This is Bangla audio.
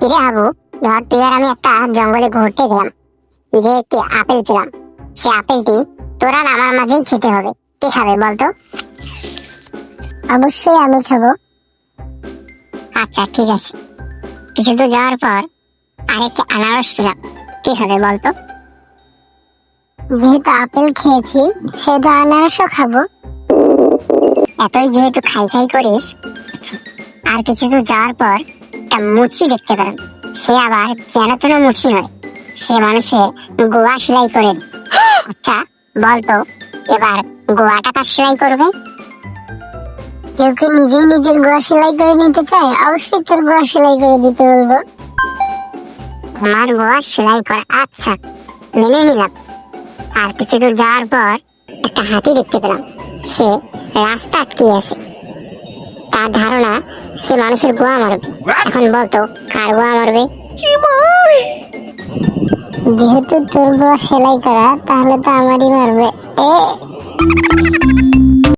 কিরে হাবু, ধর তুই আর আমি একটা জঙ্গলে ঘুরতে গেলাম, যে একটি আপেল পেলাম। সে আপেলটি তোর আর আমার মাঝেই খেতে হবে। কে খাবে বলতো? অবশ্যই আমি খাবো। আচ্ছা ঠিক আছে। কিছু দূর যাওয়ার পর আরেকটি আনারস পেলাম। কে খাবে বলতো? যেহেতু আপেল খেয়েছি সেহেতু আনারসও খাবো। এতই যেহেতু খাই খাই করিস, আর কিছু দূর যাওয়ার পর একটা মুচি দেখতে পেলাম। সে আবার যেন তেন মুচি নয়, সে মানুষের গোয়া সেলাই করে দেয়। আচ্ছা বলতো, এবার গোয়াটা কার সেলাই করবে? কেউ কি নিজেই নিজের গোয়া সেলাই করে নিতে চায়? অবশ্যই তোর গোয়া সেলাই করে দিতে বলবো। আমার গোয়া সেলাই করা, আচ্ছা মেনে নিলাম। আর কিছু দূর যাওয়ার পর একটা হাতি দেখতে পেলাম। সে রাস্তা আটকে আছে। তার ধারণা সে মানুষের গোয়া মারবে। এখন বলতো কার গোয়া মারবে? যেহেতু তোর গোয়া সেলাই করা তাহলে তো আমারই মারবে।